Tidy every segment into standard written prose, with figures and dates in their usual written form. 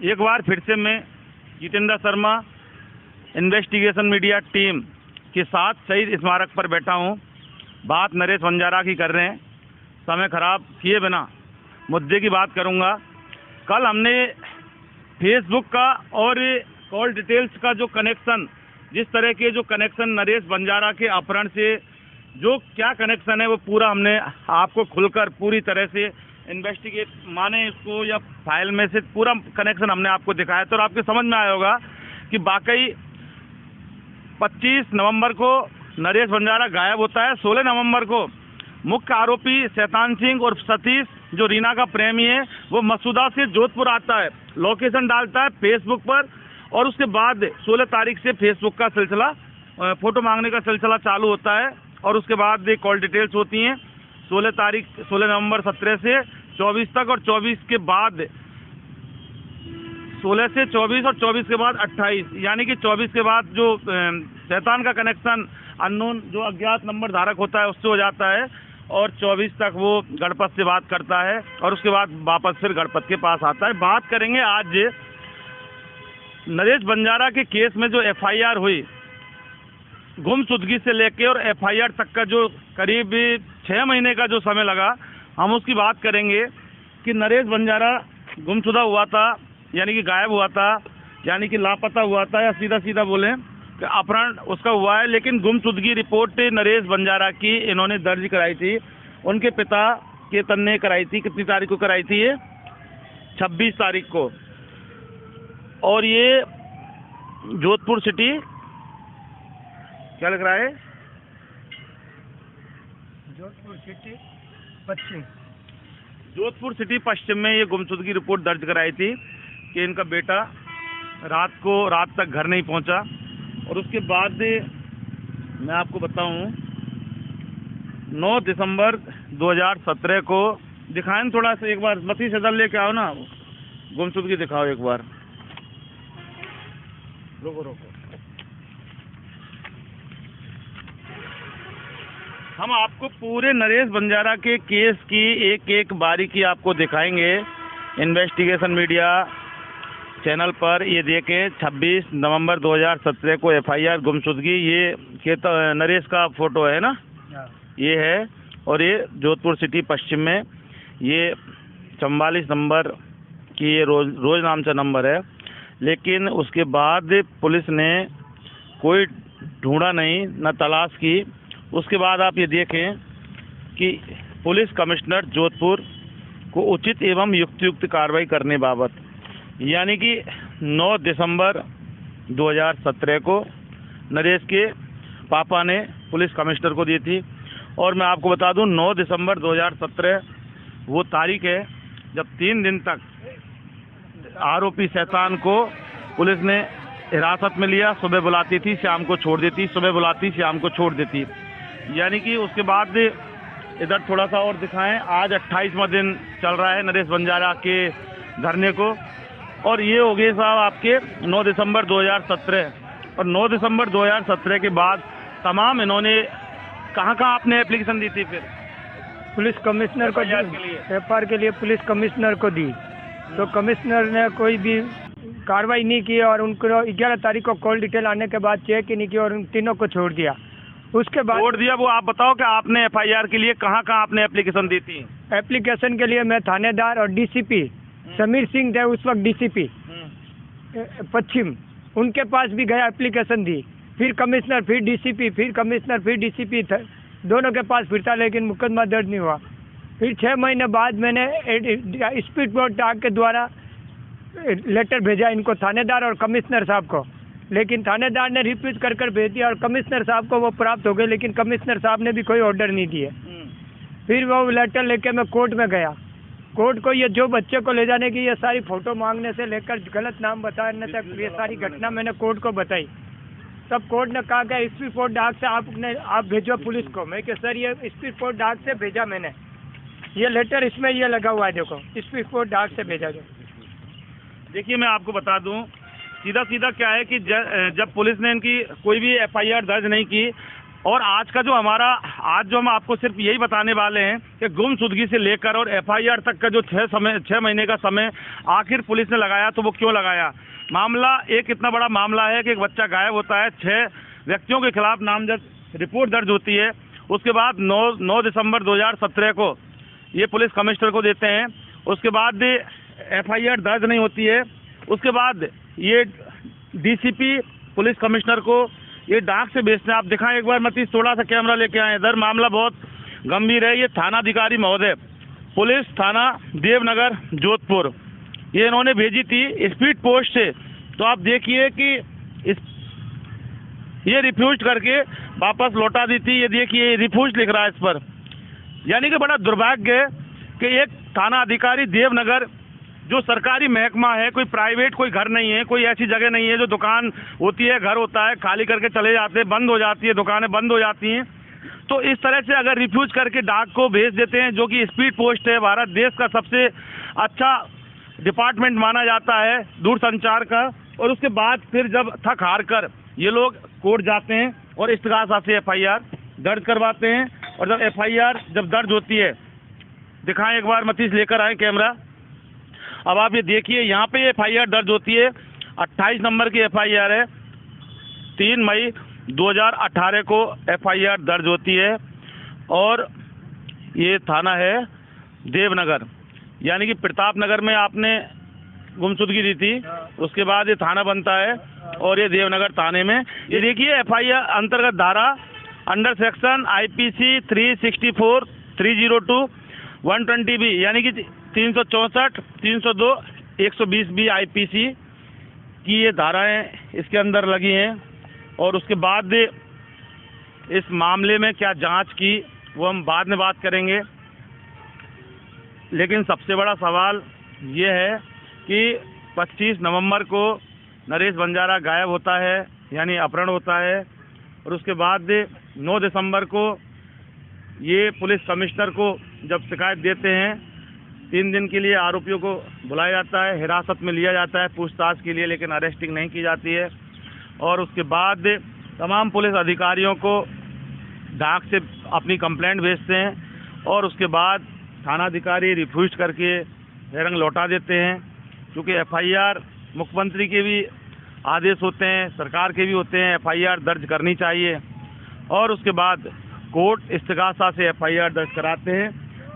एक बार फिर से मैं Jitendra Sharma investigation media team के साथ शहीद स्मारक पर बैठा हूं। बात नरेश बंजारा की कर रहे हैं। समय खराब किए बिना मुद्दे की बात करूंगा। कल हमने फेसबुक का और कॉल डिटेल्स का जो कनेक्शन, जिस तरह के जो कनेक्शन नरेश बंजारा के अपहरण से जो क्या कनेक्शन है वो पूरा हमने आपको खुलकर पूरी तरह से इन्वेस्टिगेट माने इसको या फाइल में से पूरा कनेक्शन हमने आपको दिखाया तो आपके समझ में आया होगा कि वाकई 25 नवंबर को नरेश बंजारा गायब होता है। 16 नवंबर को मुख्य आरोपी शैतान सिंह और सतीश जो रीना का प्रेमी है वो मसूदा से जोधपुर आता है, लोकेशन डालता है फेसबुक पर और उसके बाद 16 तारीख से फेसबुक का सिलसिला फोटो मांगने का सिलसिला चालू होता है और उसके बाद कॉल डिटेल्स होती हैं 16 नवंबर 17 से 24 तक और 24 के बाद 16 से 24 और 24 के बाद 28, यानी कि 24 के बाद जो शैतान का कनेक्शन अननोन जो अज्ञात नंबर धारक होता है उससे हो जाता है और 24 तक वो गणपत से बात करता है और उसके बाद वापस फिर गणपत के पास आता है। बात करेंगे आज नरेश बंजारा के केस में जो FIR हुई, गुमशुदगी से लेके और FIR तक का जो करीब 6 महीने का जो समय लगा, हम उसकी बात करेंगे कि नरेश बंजारा गुमशुदा हुआ था, यानी कि गायब हुआ था, यानी कि लापता हुआ था, या सीधा सीधा बोलें कि अपहरण उसका हुआ है। लेकिन गुमशुदगी रिपोर्ट नरेश बंजारा की इन्होंने दर्ज कराई थी, उनके पिता केतन ने कराई थी। कितनी तारीख को कराई थी? ये 26 तारीख को। और ये जोधपुर सिटी क्या लग रहा है? जोधपुर सिटी पश्चिम, जोधपुर सिटी पश्चिम में ये गुमशुदगी रिपोर्ट दर्ज कराई थी कि इनका बेटा रात तक घर नहीं पहुंचा। और उसके बाद मैं आपको बताऊं 9 दिसंबर 2017 को दिखाएं, थोड़ा सा एक बार मती से दल लेके आओ ना, गुमशुदगी दिखाओ एक बार। रोको हम आपको पूरे नरेश बंजारा के केस की एक एक बारीकी आपको दिखाएंगे इन्वेस्टिगेशन मीडिया चैनल पर। ये देखें 26 नवंबर 2017 को FIR गुमशुदगी, ये नरेश का फोटो है ना, ये है। और ये जोधपुर सिटी पश्चिम में ये 44 नंबर की ये रोज नाम से नंबर है। लेकिन उसके बाद पुलिस ने कोई ढूंढा नहीं, न तलाश की। उसके बाद आप ये देखें कि पुलिस कमिश्नर जोधपुर को उचित एवं युक्त कार्रवाई करने बाबत, यानी कि 9 दिसंबर 2017 को नरेश के पापा ने पुलिस कमिश्नर को दी थी। और मैं आपको बता दूं 9 दिसंबर 2017 वो तारीख है जब 3 दिन तक आरोपी शैतान को पुलिस ने हिरासत में लिया। सुबह बुलाती थी, शाम को छोड़ देती, सुबह बुलाती, शाम को छोड़ देती। यानी कि उसके बाद इधर थोड़ा सा और दिखाएं, आज 28वां दिन चल रहा है नरेश बंजारा के धरने को। और ये हो गए साहब आपके 9 दिसंबर 2017। और 9 दिसंबर 2017 के बाद तमाम इन्होंने कहाँ आपने एप्लीकेशन दी थी? फिर पुलिस कमिश्नर को FIR के लिए पुलिस कमिश्नर को दी, तो कमिश्नर ने कोई भी कार्रवाई नहीं की और उनको 11 तारीख को कॉल डिटेल आने के बाद चेक ही नहीं किया और उन तीनों को छोड़ दिया। उसके बाद छोड़ दिया। वो आप बताओ कि आपने FIR के लिए कहाँ आपने एप्लीकेशन दी थी? एप्लीकेशन के लिए मैं थानेदार और DCP समीर सिंह थे उस वक्त DCP पश्चिम, उनके पास भी गया, एप्लीकेशन दी। फिर कमिश्नर, फिर DCP, फिर कमिश्नर, फिर DCP था, दोनों के पास फिरता, लेकिन मुकदमा दर्ज नहीं हुआ। फिर 6 महीने बाद मैंने स्पीड पोस्ट डाक के द्वारा लेटर भेजा इनको, थानेदार और कमिश्नर साहब को, लेकिन थानेदार ने रिफ्यूज कर भेज दिया और कमिश्नर साहब को वो प्राप्त हो गए, लेकिन कमिश्नर साहब ने भी कोई ऑर्डर नहीं दिए। फिर वो लेटर लेके मैं कोर्ट में गया। कोर्ट को ये जो बच्चे को ले जाने की ये सारी फोटो मांगने से लेकर गलत नाम बताने तक ये सारी घटना मैंने कोर्ट को बताई। तब कोर्ट ने कहा कि स्पीड पोस्ट डाक से आप भेजो पुलिस को। मैं कि सर ये स्पीड पोस्ट डाक से भेजा मैंने, ये लेटर इसमें ये लगा हुआ है, देखो स्पीड पोस्ट डाक से भेजा गया। देखिए मैं आपको बता दूं सीधा क्या है कि जब पुलिस ने इनकी कोई भी FIR दर्ज नहीं की और आज का जो हमारा आज जो हम आपको सिर्फ यही बताने वाले हैं कि गुमशुदगी से लेकर और एफआईआर तक का जो 6 महीने का समय आखिर पुलिस ने लगाया, तो वो क्यों लगाया। मामला एक इतना बड़ा मामला है कि एक बच्चा गायब होता है, 6 व्यक्तियों के खिलाफ नामजद रिपोर्ट दर्ज होती है। उसके बाद 9 दिसंबर 2017 को ये पुलिस कमिश्नर को देते हैं। उसके बाद एफआईआर दर्ज नहीं होती है। उसके बाद ये डीसीपी पुलिस कमिश्नर को ये डाक से भेजते हैं। आप दिखाएं एक बार मतीश, थोड़ा सा कैमरा लेके आए इधर। मामला बहुत गंभीर है। ये थानाधिकारी महोदय, पुलिस थाना देवनगर जोधपुर, ये इन्होंने भेजी थी स्पीड पोस्ट से। तो आप देखिए कि ये रिफ्यूज करके वापस लौटा दी थी। ये देखिए रिफ्यूज लिख रहा है इस पर। यानी कि बड़ा दुर्भाग्य है कि एक थाना अधिकारी देवनगर, जो सरकारी महकमा है, कोई प्राइवेट कोई घर नहीं है, कोई ऐसी जगह नहीं है जो दुकान होती है, घर होता है, खाली करके चले जाते हैं, बंद हो जाती है, दुकानें बंद हो जाती हैं। तो इस तरह से अगर रिफ्यूज करके डाक को भेज देते हैं, जो कि स्पीड पोस्ट है, भारत देश का सबसे अच्छा डिपार्टमेंट माना जाता है दूरसंचार का, और उसके बाद फिर जब थक हार कर ये लोग कोर्ट जाते हैं और इस्तिगासा से एफआईआर दर्ज करवाते हैं। और जब एफआईआर जब दर्ज होती है, दिखाएं एक बार मतीश, लेकर आए कैमरा। अब आप ये देखिए, यहाँ पे एफआईआर दर्ज होती है, 28 नंबर की एफआईआर है। 3 मई 2018 को एफआईआर दर्ज होती है और ये थाना है देवनगर। यानी कि प्रताप नगर में आपने गुमशुदगी दी थी, उसके बाद ये थाना बनता है और ये देवनगर थाने में। ये देखिए एफआईआर अंतर्गत धारा अंडर सेक्शन आईपीसी 364, 302, 120B, यानी कि 364, 302, 120B आईपीसी की ये धाराएं इसके अंदर लगी हैं। और उसके बाद इस मामले में क्या जांच की वो हम बाद में बात करेंगे। लेकिन सबसे बड़ा सवाल ये है कि 25 नवंबर को नरेश बंजारा गायब होता है, यानी अपहरण होता है। और उसके बाद 9 दिसंबर को ये पुलिस कमिश्नर को जब शिकायत देते हैं, 3 दिन के लिए आरोपियों को बुलाया जाता है, हिरासत में लिया जाता है पूछताछ के लिए, लेकिन अरेस्टिंग नहीं की जाती है। और उसके बाद तमाम पुलिस अधिकारियों को डाक से अपनी कंप्लेंट भेजते हैं और उसके बाद थानाधिकारी रिफ्यूज करके रंग लौटा देते हैं। क्योंकि एफआईआर मुख्यमंत्री के भी आदेश होते हैं, सरकार के भी होते हैं, एफआईआर दर्ज करनी चाहिए। और उसके बाद कोर्ट इस्तिगासा से एफआईआर दर्ज कराते हैं।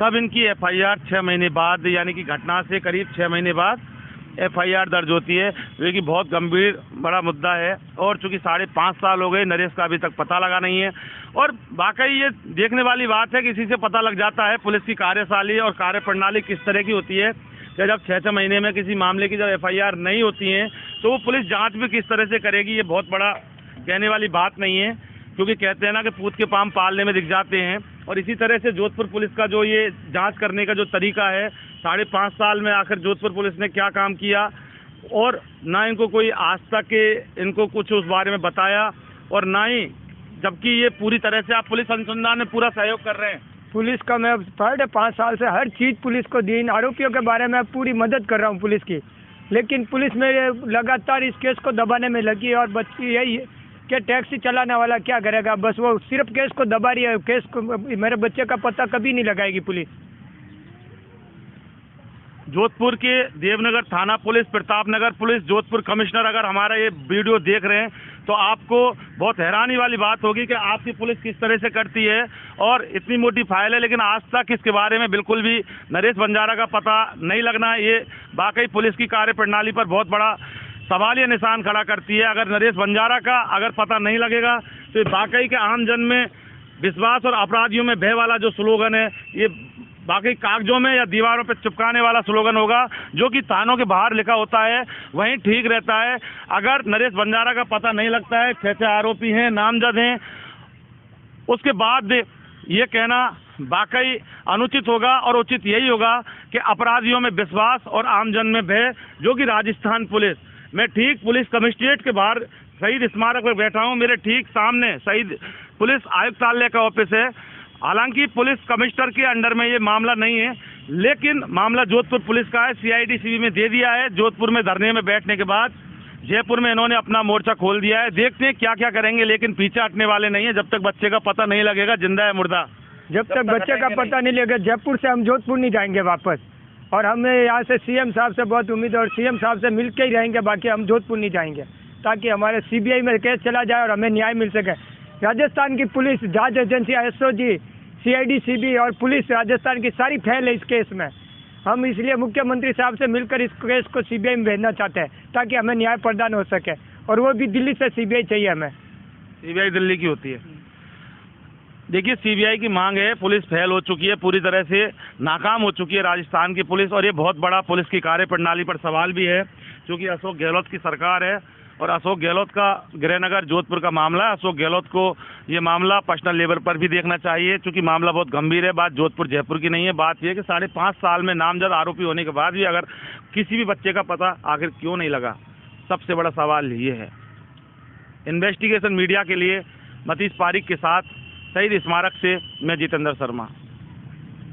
तब इनकी एफआईआर 6 महीने बाद, यानी कि घटना से करीब 6 महीने बाद एफआईआर दर्ज होती है, जो कि बहुत गंभीर बड़ा मुद्दा है। और चूंकि 5.5 साल हो गए, नरेश का अभी तक पता लगा नहीं है। और वाकई ये देखने वाली बात है कि इसी से पता लग जाता है पुलिस की कार्यशैली और कार्यप्रणाली किस तरह की होती है कि जब 6 महीने में किसी मामले की जब एफआईआर नहीं होती है तो वो पुलिस जांच भी किस तरह से करेगी। ये बहुत बड़ा कहने वाली बात नहीं है, क्योंकि कहते हैं ना कि पूत के पाम पालने में दिख जाते हैं। और इसी तरह से जोधपुर पुलिस का जो ये जांच करने का जो तरीका है, 5.5 साल में आखिर जोधपुर पुलिस ने क्या काम किया, और ना इनको कोई आज तक इनको कुछ उस बारे में बताया, और ना ही, जबकि ये पूरी तरह से आप पुलिस अनुसंधान में पूरा सहयोग कर रहे हैं। पुलिस का मैं 5.5 साल से हर चीज़ पुलिस को दी, इन आरोपियों के बारे में पूरी मदद कर रहा हूँ पुलिस की। लेकिन पुलिस में लगातार इस केस को दबाने में लगी, और बच्ची यही कि टैक्सी चलाने वाला क्या करेगा, बस वो सिर्फ केस को दबा रही है। केस को, मेरे बच्चे का पता कभी नहीं लगाएगी पुलिस। जोधपुर के देवनगर थाना police, Pratap Nagar police, Jodhpur commissioner अगर हमारा ये वीडियो देख रहे हैं तो आपको बहुत हैरानी वाली बात होगी कि आपकी पुलिस किस तरह से करती है। और इतनी मोटी फाइल है, लेकिन आज तक इसके बारे में बिल्कुल भी नरेश बंजारा का पता नहीं लगना, ये वाकई पुलिस की कार्यप्रणाली पर बहुत बड़ा सवालिया निशान खड़ा करती है। अगर नरेश बंजारा का अगर पता नहीं लगेगा तो वाकई के आम जन में विश्वास और अपराधियों में भय वाला जो स्लोगन है, ये बाकी कागजों में या दीवारों पर चिपकाने वाला स्लोगन होगा, जो कि थानों के बाहर लिखा होता है, वहीं ठीक रहता है। अगर नरेश बंजारा का पता नहीं लगता है, 6 आरोपी हैं, नामजद हैं, उसके बाद ये कहना वाकई अनुचित होगा। और उचित यही होगा कि अपराधियों में विश्वास और आमजन में भय, जो कि राजस्थान पुलिस, मैं ठीक पुलिस कमिश्नरेट के बाहर शहीद स्मारक पर बैठा हूँ, मेरे ठीक सामने शहीद पुलिस आयुक्तालय का ऑफिस है। हालांकि पुलिस कमिश्नर के अंडर में ये मामला नहीं है, लेकिन मामला जोधपुर पुलिस का है, CID CB में दे दिया है। जोधपुर में धरने में बैठने के बाद जयपुर में इन्होंने अपना मोर्चा खोल दिया है, देखते हैं क्या क्या करेंगे, लेकिन पीछे हटने वाले नहीं है जब तक बच्चे का पता नहीं लगेगा जिंदा है मुर्दा। जब तक बच्चे का पता नहीं लगेगा जयपुर से हम जोधपुर नहीं जाएंगे वापस। और हमें यहाँ से सीएम साहब से बहुत उम्मीद है और सीएम साहब से मिल के ही रहेंगे, बाकी हम जोधपुर नहीं जाएंगे, ताकि हमारे सीबीआई में केस चला जाए और हमें न्याय मिल सके। राजस्थान की पुलिस, जांच एजेंसी, एसओजी, सीआईडी, सीबी और पुलिस राजस्थान की सारी फेल है इस केस में। हम इसलिए मुख्यमंत्री साहब से मिलकर इस केस को सीबीआई में भेजना चाहते हैं, ताकि हमें न्याय प्रदान हो सके, और वो भी दिल्ली से सीबीआई चाहिए हमें। सीबीआई दिल्ली की होती है। देखिए, सीबीआई की मांग है, पुलिस फेल हो चुकी है, पूरी तरह से नाकाम हो चुकी है राजस्थान की पुलिस, और ये बहुत बड़ा पुलिस की कार्यप्रणाली पर सवाल भी है, क्योंकि अशोक गहलोत की सरकार है और अशोक गहलोत का गृहनगर जोधपुर का मामला है। अशोक गहलोत को ये मामला पर्सनल लेवल पर भी देखना चाहिए, क्योंकि मामला बहुत गंभीर है। बात जोधपुर जयपुर की नहीं है, बात यह है कि 5.5 साल में नामजद आरोपी होने के बाद भी अगर किसी भी बच्चे का पता आखिर क्यों नहीं लगा, सबसे बड़ा सवाल ये है। इन्वेस्टिगेशन मीडिया के लिए मतीश पारिक के साथ शहीद स्मारक से मैं जितेंद्र शर्मा।